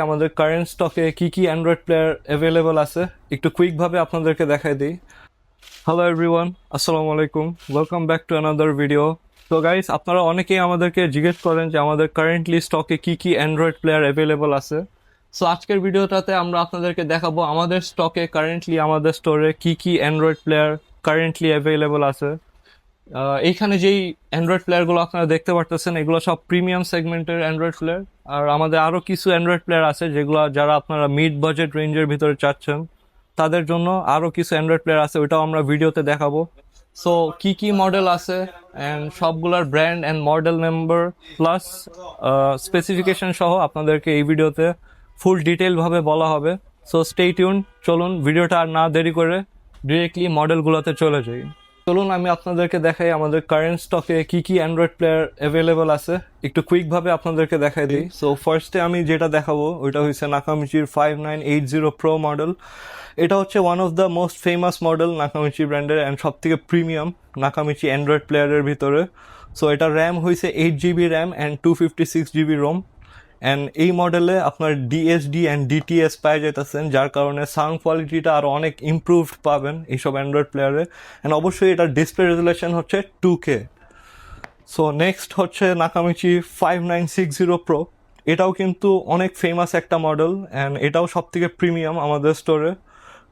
আমাদের কারেন্ট স্টকে কি কি অ্যান্ড্রয়েড প্লেয়ার অ্যাভেলেবল আছে একটু কুইক ভাবে আপনাদেরকে দেখাই দিই। হ্যালো এভরিওয়ান, আসসালামু আলাইকুম, welcome back to another video. তো গাইস, আপনারা অনেকেই আমাদেরকে জিজ্ঞেস করেন যে আমাদের কারেন্টলি স্টকে কি কি অ্যান্ড্রয়েড প্লেয়ার অ্যাভেলেবল আছে। সো আজকের ভিডিওটাতে আমরা আপনাদেরকে দেখাবো আমাদের স্টকে কারেন্টলি আমাদের স্টোরে কি কি অ্যান্ড্রয়েড প্লেয়ার কারেন্টলি অ্যাভেলেবল আছে। এইখানে যেই অ্যান্ড্রয়েড প্লেয়ারগুলো আপনারা দেখতে পারতেছেন এগুলো সব প্রিমিয়াম সেগমেন্টের অ্যান্ড্রয়েড প্লেয়ার। আর আমাদের আরও কিছু অ্যান্ড্রয়েড প্লেয়ার আছে যেগুলো যারা আপনারা মিড বাজেট রেঞ্জের ভিতরে চাচ্ছেন তাদের জন্য আরও কিছু অ্যান্ড্রয়েড প্লেয়ার আছে, ওইটাও আমরা ভিডিওতে দেখাবো। সো কি কি মডেল আছে অ্যান্ড সবগুলোর brand and model number plus specification সহ আপনাদেরকে এই ভিডিওতে ফুল ডিটেলভাবে বলা হবে। সো স্টে টিউন, চলুন ভিডিওটা আর না দেরি করে ডিরেক্টলি মডেলগুলোতে চলে যাই। চলুন আমি আপনাদেরকে দেখাই আমাদের কারেন্ট স্টকে কি কি অ্যান্ড্রয়েড প্লেয়ার অ্যাভেলেবল আছে, একটু কুইকভাবে আপনাদেরকে দেখাই দিই। সো ফার্স্টে আমি যেটা দেখাবো ওইটা হচ্ছে নাকামিচির 5980 প্রো মডেল। এটা হচ্ছে one of the most famous model Nakamichi ব্র্যান্ডের অ্যান্ড সব থেকে প্রিমিয়াম নাকামিচি অ্যান্ড্রয়েড প্লেয়ারের ভিতরে। সো এটা র্যাম হয়েছে 8 GB RAM and 256 GB ROM. And এই মডেলে আপনার ডিএসডি অ্যান্ড ডিটিএস পেয়ে যেতেছেন, যার কারণে সাউন্ড কোয়ালিটিটা আরও অনেক ইমপ্রুভড পাবেন এইসব অ্যান্ড্রয়েড প্লেয়ারে। অ্যান্ড অবশ্যই এটার ডিসপ্লে রেজুলেশন হচ্ছে 2K। সো নেক্সট হচ্ছে নাকামিচি 5960 প্রো। এটাও কিন্তু অনেক ফেমাস একটা মডেল অ্যান্ড এটাও সব থেকে প্রিমিয়াম আমাদের স্টোরে।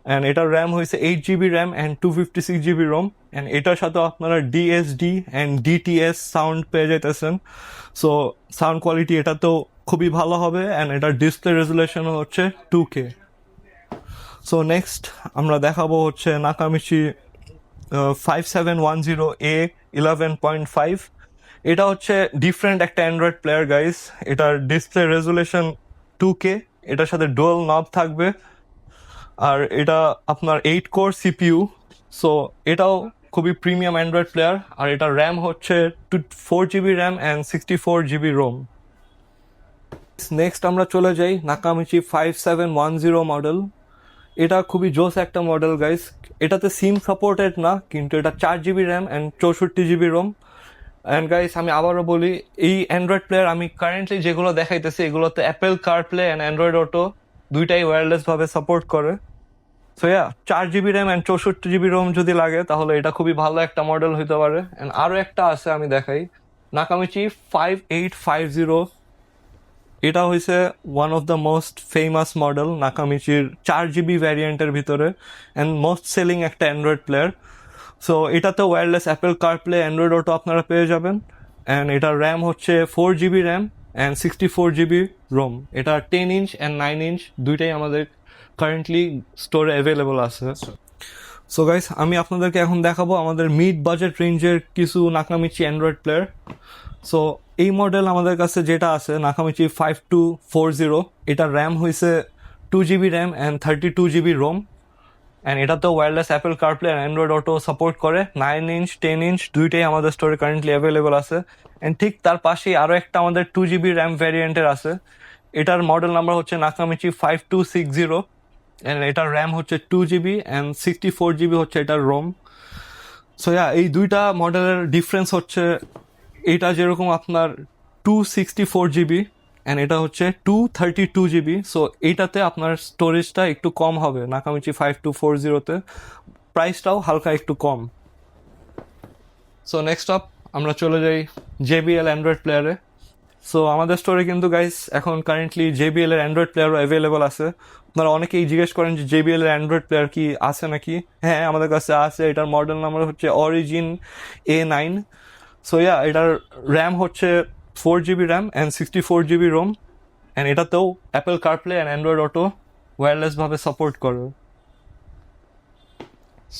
অ্যান্ড এটার র্যাম হয়েছে 8 GB RAM and 256 GB ROM. And এটার সাথে আপনারা ডিএসডি অ্যান্ড ডিটিএস সাউন্ড পেয়ে যেতেছেন। সো সাউন্ড কোয়ালিটি এটাতেও খুবই ভালো হবে অ্যান্ড এটার ডিসপ্লে রেজুলেশন হচ্ছে 2K। সো নেক্সট আমরা দেখাবো হচ্ছে নাকামিচি 5710A 11.5। এটা হচ্ছে ডিফারেন্ট একটা অ্যান্ড্রয়েড প্লেয়ার গাইস। এটার ডিসপ্লে রেজুলেশন 2K, এটার সাথে ডুয়াল নব থাকবে আর এটা আপনার 8 কোর সিপিইউ। সো এটাও খুবই প্রিমিয়াম অ্যান্ড্রয়েড প্লেয়ার আর এটার র্যাম হচ্ছে 4 GB RAM and 64 GB ROM. Next আমরা চলে যাই নাকামিচি 5710 মডেল। এটা খুবই জোস একটা মডেল গাইস। এটাতে সিম সাপোর্টেড না, কিন্তু এটা 4 GB RAM and 64 GB ROM. And guys আমি আবারও বলি, এই অ্যান্ড্রয়েড প্লেয়ার আমি কারেন্টলি যেগুলো দেখাইতেছি এগুলোতে Apple CarPlay and Android auto দুইটাই ওয়্যারলেসভাবে সাপোর্ট করে। So 4 GB RAM and 64 GB ROM যদি লাগে তাহলে এটা খুবই ভালো একটা মডেল হইতে পারে। অ্যান্ড আরও একটা আছে আমি দেখাই, নাকামিচি 5850। এটা হয়েছে one of the most famous model নাকামিচির 4 GB ভ্যারিয়েন্টের ভিতরে অ্যান্ড মোস্ট সেলিং একটা অ্যান্ড্রয়েড প্লেয়ার। সো এটাতে wireless Apple CarPlay Android Auto আপনারা পেয়ে যাবেন। অ্যান্ড এটার র্যাম হচ্ছে 4 GB RAM and 64 GB ROM. এটা 10 ইঞ্চ অ্যান্ড 9 ইঞ্চ দুইটাই আমাদের কারেন্টলি স্টোরে অ্যাভেলেবল আছে। সো গাইস আমি আপনাদেরকে এখন দেখাবো আমাদের মিড বাজেট রেঞ্জের কিছু নাকামিচি অ্যান্ড্রয়েড প্লেয়ার। সো এই মডেল আমাদের কাছে যেটা আছে নাকামিচি 5240, এটার র্যাম হয়েছে 2 GB RAM and 32 GB ROM. And এটাতেও wireless Apple CarPlay and Android Auto support করে। 9 ইঞ্চ 10 ইঞ্চ দুইটাই আমাদের স্টোরে কারেন্টলি অ্যাভেলেবল আছে। অ্যান্ড ঠিক তার পাশেই আরও একটা আমাদের 2 GB র্যাম ভ্যারিয়েন্টের আছে। এটার মডেল নাম্বার হচ্ছে নাকামিচি 5260 অ্যান্ড এটার র্যাম হচ্ছে 2 GB অ্যান্ড 64 GB হচ্ছে এটার রোম। সো এই দুইটা মডেলের ডিফারেন্স হচ্ছে এটা যেরকম আপনার 264 GB অ্যান্ড এটা হচ্ছে 232 GB। সো এইটাতে আপনার স্টোরেজটা একটু কম হবে নাকামিচি 5240-তে, প্রাইসটাও হালকা একটু কম। সো নেক্সট আপ আমরা চলে যাই JBL অ্যান্ড্রয়েড প্লেয়ারে। সো আমাদের স্টোরে কিন্তু গাইস এখন কারেন্টলি JBL এর অ্যান্ড্রয়েড প্লেয়ারও অ্যাভেলেবল আছে। আপনারা অনেকেই জিজ্ঞেস করেন যে JBL এর অ্যান্ড্রয়েড প্লেয়ার কি আছে নাকি। হ্যাঁ, আমাদের কাছে আছে। এটার মডেল নাম্বার হচ্ছে অরিজিন A9। সো এটার র্যাম হচ্ছে 4 GB RAM and 64 GB ROM. And এটাতেও Apple CarPlay and Android Auto ওয়্যারলেসভাবে সাপোর্ট করে।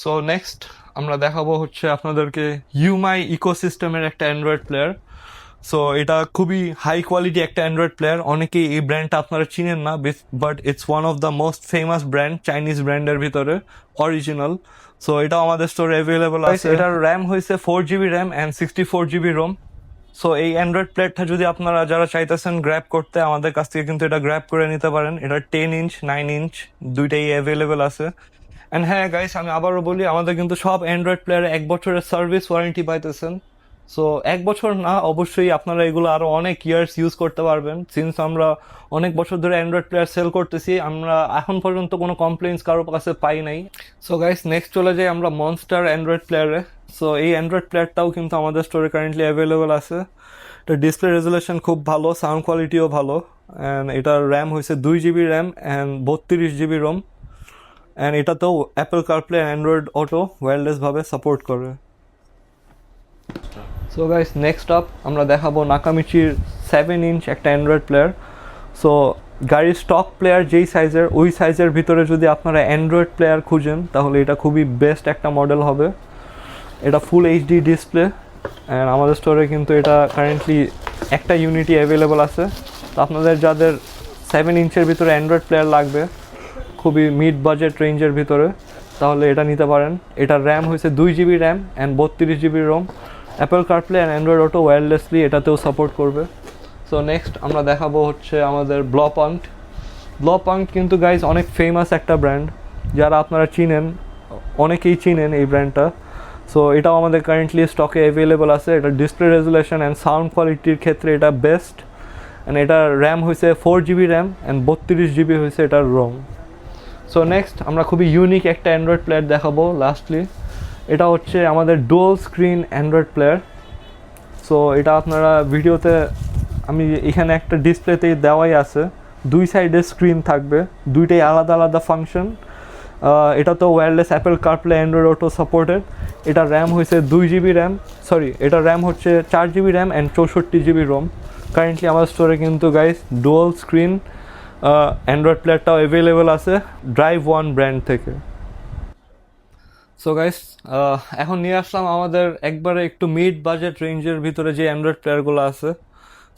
সো নেক্সট আমরা দেখাবো হচ্ছে আপনাদেরকে ইউমাই ইকোসিস্টেমের একটা অ্যান্ড্রয়েড প্লেয়ার। সো এটা খুবই হাই কোয়ালিটি একটা অ্যান্ড্রয়েড প্লেয়ার। অনেকেই এই ব্র্যান্ডটা আপনারা চিনেন না, but it's one of the most famous brand Chinese ব্র্যান্ডের ভিতরে, অরিজিনাল। সো এটাও আমাদের স্টোরে অ্যাভেলেবল আছে। এটার র্যাম হয়েছে 4 GB RAM and 64 GB ROM. So এই অ্যান্ড্রয়েড প্লেয়ারটা যদি আপনারা যারা চাইতেছেন গ্র্যাব করতে আমাদের কাছ থেকে কিন্তু এটা গ্র্যাব করে নিতে পারেন। এটা 10 ইঞ্চ 9 ইঞ্চ দুইটাই অ্যাভেলেবেল আছে। অ্যান্ড হ্যাঁ গাইস আমি আবারও বলি, আমাদের কিন্তু সব অ্যান্ড্রয়েড প্লেয়ারে 1 বছরের সার্ভিস ওয়ারেন্টি পাইতেছেন। সো 1 বছর না, অবশ্যই আপনারা এগুলো আরো অনেক ইয়ার্স ইউজ করতে পারবেন। সিন্স আমরা অনেক বছর ধরে অ্যান্ড্রয়েড প্লেয়ার সেল করতেছি, আমরা এখন পর্যন্ত কোনো কমপ্লেইন্স কারোর কাছে পাই নাই। সো গাইস, নেক্সট চলে যাই আমরা মনস্টার অ্যান্ড্রয়েড প্লেয়ারে। সো এই অ্যান্ড্রয়েড প্লেয়ারটাও কিন্তু আমাদের স্টোরে কারেন্টলি অ্যাভেলেবল আছে। এটা ডিসপ্লে রেজুলেশন খুব ভালো, সাউন্ড কোয়ালিটিও ভালো, অ্যান্ড এটার র্যাম হয়েছে 2 GB RAM and 32 GB ROM, and এটাতেও অ্যাপেল কারপ্লে অ্যান্ড্রয়েড অটো ওয়্যারলেসভাবে সাপোর্ট করে। সো গাইস, নেক্সট আপ আমরা দেখাবো নাকামিচির 7 ইঞ্চ একটা অ্যান্ড্রয়েড প্লেয়ার। সো গাড়ির স্টক প্লেয়ার যেই সাইজের, ওই সাইজের ভিতরে যদি আপনারা অ্যান্ড্রয়েড প্লেয়ার খুঁজেন তাহলে এটা খুবই বেস্ট একটা মডেল হবে। এটা ফুল এইচডি ডিসপ্লে, অ্যান্ড আমাদের স্টোরে কিন্তু এটা কারেন্টলি একটা ইউনিটই অ্যাভেলেবল আছে। তো আপনাদের যাদের 7 ইঞ্চের ভিতরে অ্যান্ড্রয়েড প্লেয়ার লাগবে, খুবই মিড বাজেট রেঞ্জের ভিতরে, তাহলে এটা নিতে পারেন। এটার র্যাম হয়েছে 2 GB RAM and 32 GB Rome. Apple CarPlay and Android auto wirelessly এটাতেও সাপোর্ট করবে। সো নেক্সট আমরা দেখাবো হচ্ছে আমাদের ব্লপয়েন্ট। ব্লপয়েন্ট কিন্তু গাইজ অনেক ফেমাস একটা ব্র্যান্ড, যারা আপনারা চিনেন, অনেকেই চিনেন এই ব্র্যান্ডটা। সো এটাও আমাদের কারেন্টলি স্টকে অ্যাভেলেবল আছে। এটা ডিসপ্লে রেজুলেশন অ্যান্ড সাউন্ড কোয়ালিটির ক্ষেত্রে এটা বেস্ট, অ্যান্ড এটার র্যাম হয়েছে 4 জিবি র্যাম অ্যান্ড 32 জিবি হয়েছে এটার রোম। সো নেক্সট আমরা খুবই ইউনিক একটা অ্যান্ড্রয়েড প্লেয়ার দেখাবো লাস্টলি। এটা হচ্ছে আমাদের dual screen Android player. So এটা আপনারা ভিডিওতে, আমি এখানে একটা ডিসপ্লেতেই দেওয়াই আছে, দুই সাইডে স্ক্রিন থাকবে, দুইটাই আলাদা আলাদা ফাংশন। এটা তো wireless Apple CarPlay Android Auto supported. এটার র্যাম হয়েছে 2 জিবি র্যাম, সরি এটার র্যাম হচ্ছে 4 GB RAM and 64 GB ROM. Currently আমার স্টোরে কিন্তু গাইস ডুয়াল স্ক্রিন অ্যান্ড্রয়েড প্লেয়ারটাও অ্যাভেলেবেল আছে ড্রাইভ ওয়ান ব্র্যান্ড থেকে। সো গাইস, এখন নিয়ে আসলাম আমাদের একবারে একটু মিড বাজেট রেঞ্জের ভিতরে যে অ্যান্ড্রয়েড প্লেয়ারগুলো আছে।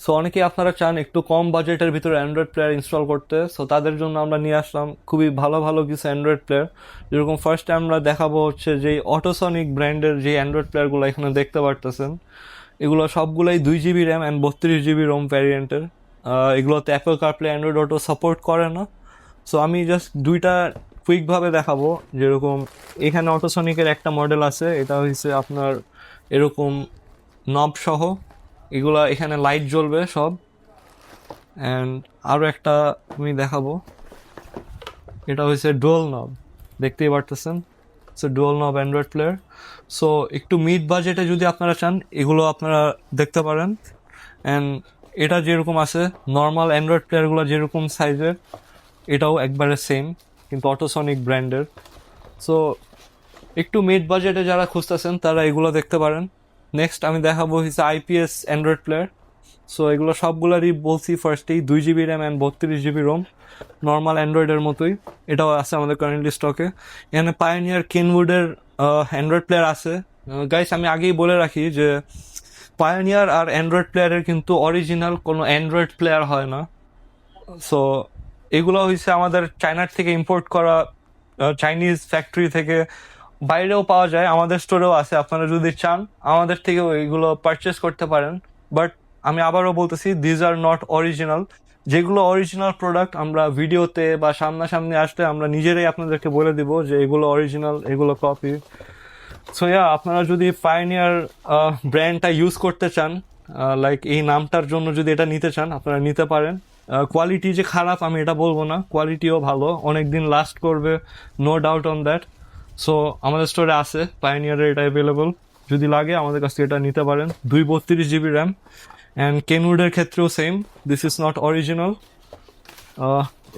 সো অনেকেই আপনারা চান একটু কম বাজেটের ভিতরে অ্যান্ড্রয়েড প্লেয়ার ইনস্টল করতে, সো তাদের জন্য আমরা নিয়ে আসলাম খুবই ভালো ভালো কিছু অ্যান্ড্রয়েড প্লেয়ার। যেরকম ফার্স্টে আমরা দেখাবো হচ্ছে যে অটোসনিক ব্র্যান্ডের যে অ্যান্ড্রয়েড প্লেয়ারগুলো এখানে দেখতে পারতেছেন, এগুলো সবগুলোই 2 GB RAM and 32 GB ROM ভ্যারিয়েন্টের। এগুলোতে Apple CarPlay Android Auto support করে না। সো আমি জাস্ট দুইটা কুইকভাবে দেখাবো। যেরকম এখানে অটোসনিকের একটা মডেল আছে, এটা হচ্ছে আপনার এরকম নব সহ, এগুলা এখানে লাইট জ্বলবে সব। অ্যান্ড আরও একটা আমি দেখাবো, এটা হচ্ছে ডুয়াল নব, দেখতেই পারতেছেন। সো ডুয়াল নব অ্যান্ড্রয়েড প্লেয়ার। সো একটু মিড বাজেটে যদি আপনারা চান, এগুলো আপনারা দেখতে পারেন। অ্যান্ড এটা যেরকম আছে নর্মাল অ্যান্ড্রয়েড প্লেয়ারগুলো যেরকম সাইজের, এটাও একবারে সেম, কিন্তু অটোসনিক ব্র্যান্ডের। সো একটু মিড বাজেটে যারা খুঁজতেছেন তারা এগুলো দেখতে পারেন। নেক্সট আমি দেখাবো হচ্ছে আইপিএস অ্যান্ড্রয়েড প্লেয়ার। সো এগুলো সবগুলোরই বলছি ফার্স্টেই 2 GB RAM and 32 GB ROM, normal অ্যান্ড্রয়েডের মতোই। এটাও আছে আমাদের কারেন্টলি স্টকে। এখানে পায়োনিয়ার কেনউডের অ্যান্ড্রয়েড প্লেয়ার আছে। গাইস, আমি আগেই বলে রাখি যে পায়োনিয়ার আর অ্যান্ড্রয়েড প্লেয়ারের কিন্তু অরিজিনাল কোনো অ্যান্ড্রয়েড প্লেয়ার হয় না। সো এগুলো হচ্ছে আমাদের চায়নার থেকে ইম্পোর্ট করা, চাইনিজ ফ্যাক্টরি থেকে। বাইরেও পাওয়া যায়, আমাদের স্টোরেও আছে, আপনারা যদি চান আমাদের থেকেও এগুলো পারচেস করতে পারেন। বাট আমি আবারও বলতেছি, দিজ আর নট অরিজিনাল। যেগুলো অরিজিনাল প্রোডাক্ট আমরা ভিডিওতে বা সামনাসামনি আসলে আমরা নিজেরাই আপনাদেরকে বলে দিব যে এগুলো অরিজিনাল, এগুলো কপি। সো আপনারা যদি পায়োনিয়ার ব্র্যান্ডটা ইউজ করতে চান, লাইক এই নামটার জন্য যদি এটা নিতে চান, আপনারা নিতে পারেন। কোয়ালিটি যে খারাপ আমি এটা বলবো না, কোয়ালিটিও ভালো, অনেক দিন লাস্ট করবে, no doubt on that. So আমাদের স্টোরে আছে পায়োনিয়ারের, এটা অ্যাভেলেবল, যদি লাগে আমাদের কাছ থেকে এটা নিতে পারেন। 32 জিবি র্যাম। অ্যান্ড কেনউডের ক্ষেত্রেও same, this is not original.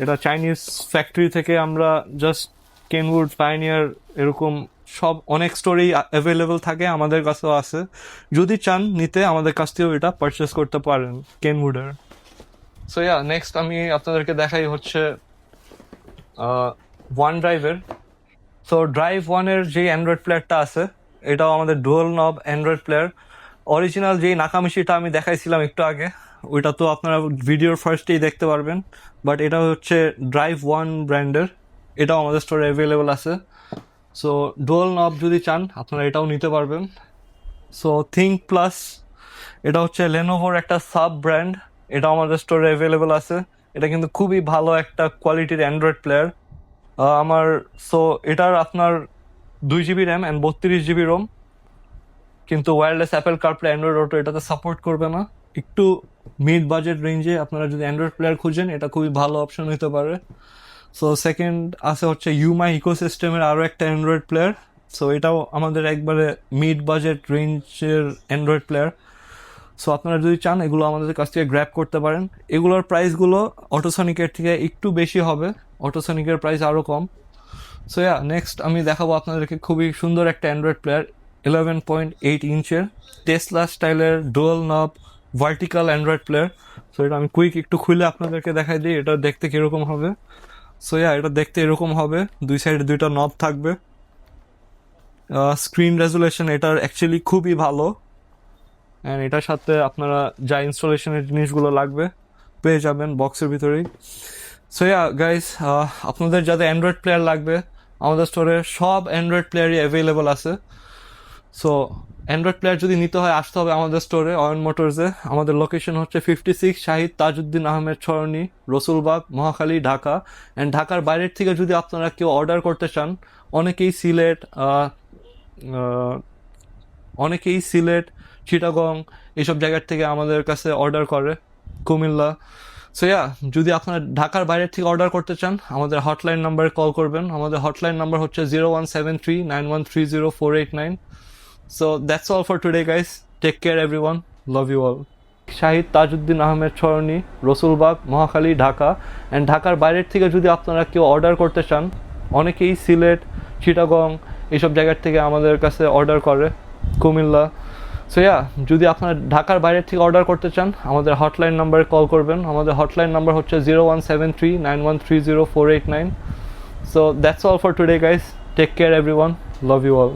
এটা চাইনিজ ফ্যাক্টরি থেকে আমরা জাস্ট কেনউড, পায়োনিয়ার এরকম সব অনেক স্টোরেই অ্যাভেলেবল থাকে, আমাদের কাছেও আছে। যদি চান নিতে, আমাদের কাছ থেকেও এটা পারচেস করতে পারেন কেনউডের। সো নেক্সট আমি আপনাদেরকে দেখাই হচ্ছে ওয়ান ড্রাইভের। সো ড্রাইভ ওয়ানের যে অ্যান্ড্রয়েড প্লেয়ারটা আছে, এটাও আমাদের ডুয়াল নব অ্যান্ড্রয়েড প্লেয়ার। অরিজিনাল যেই নাকামিশিটা আমি দেখাইছিলাম একটু আগে, ওইটা তো আপনারা ভিডিওর ফার্স্টেই দেখতে পারবেন। বাট এটা হচ্ছে ড্রাইভ ওয়ান ব্র্যান্ডের, এটাও আমাদের স্টোরে অ্যাভেলেবল আছে। সো ডুয়াল নব যদি চান আপনারা এটাও নিতে পারবেন। সো থিঙ্ক প্লাস, এটা হচ্ছে লেনোভোর একটা সাব ব্র্যান্ড, এটাও আমাদের স্টোরে অ্যাভেলেবল আছে। এটা কিন্তু খুবই ভালো একটা কোয়ালিটির অ্যান্ড্রয়েড প্লেয়ার আমার। সো এটার আপনার 2 GB RAM and 32 GB ROM. কিন্তু wireless Apple CarPlay Android Auto এটাতে সাপোর্ট করবে না। একটু মিড বাজেট রেঞ্জে আপনারা যদি অ্যান্ড্রয়েড প্লেয়ার খুঁজেন এটা খুবই ভালো অপশন হতে পারে। সো সেকেন্ড আছে হচ্ছে ইউমাই ইকোসিস্টেমের আরও একটা অ্যান্ড্রয়েড প্লেয়ার। সো এটাও আমাদের একবারে মিড বাজেট রেঞ্জের অ্যান্ড্রয়েড প্লেয়ার। সো আপনারা যদি চান এগুলো আমাদের কাছ থেকে গ্র্যাব করতে পারেন। এগুলোর প্রাইসগুলো অটোসনিকের থেকে একটু বেশি হবে, অটোসনিকের প্রাইস আরও কম। সো নেক্সট আমি দেখাবো আপনাদেরকে খুবই সুন্দর একটা অ্যান্ড্রয়েড প্লেয়ার, 11.8 ইঞ্চের টেসলা স্টাইলের ডুয়াল নব ভার্টিক্যাল অ্যান্ড্রয়েড প্লেয়ার। সো এটা আমি কুইক একটু খুলে আপনাদেরকে দেখাই দিই এটা দেখতে কীরকম হবে। সো এটা দেখতে এরকম হবে, দুই সাইডে দুইটা নব থাকবে। স্ক্রিন রেজুলেশন এটার অ্যাকচুয়ালি খুবই ভালো, অ্যান্ড এটার সাথে আপনারা যা ইনস্টলেশনের জিনিসগুলো লাগবে পেয়ে যাবেন বক্সের ভিতরেই। সো গাইস, আপনাদের যাদের অ্যান্ড্রয়েড প্লেয়ার লাগবে আমাদের স্টোরে সব অ্যান্ড্রয়েড প্লেয়ারই অ্যাভেলেবল আছে। সো অ্যান্ড্রয়েড প্লেয়ার যদি নিতে হয় আসতে হবে আমাদের স্টোরে অয়ন মোটরসে। আমাদের লোকেশন হচ্ছে 56 শাহিদ তাজউদ্দিন আহমেদ সরণি, রসুলবাগ, মহাখালী, ঢাকা। অ্যান্ড ঢাকার বাইরের থেকে যদি আপনারা কেউ অর্ডার করতে চান, অনেকেই সিলেট, চিটাগং এইসব জায়গার থেকে আমাদের কাছে অর্ডার করে, কুমিল্লা। সো যদি আপনারা ঢাকার বাইরের থেকে অর্ডার করতে চান আমাদের হটলাইন নাম্বারে কল করবেন। আমাদের হটলাইন নাম্বার হচ্ছে 017391304889। So that's all for today guys, take care everyone, love you all. Shahid Tajuddin Ahmed Sarani, Rasulbagh, Mohakhali, Dhaka. And ঢাকার বাইরের থেকে যদি আপনারা কেউ অর্ডার করতে চান, অনেকেই সিলেট, চিটাগং এইসব জায়গার থেকে আমাদের কাছে অর্ডার করে, কুমিল্লা। সো যদি আপনারা ঢাকার বাইরের থেকে অর্ডার করতে চান আমাদের হটলাইন নাম্বারে কল করবেন। আমাদের হটলাইন নাম্বার হচ্ছে 017391304889। So that's all for today guys, take care everyone, love you all.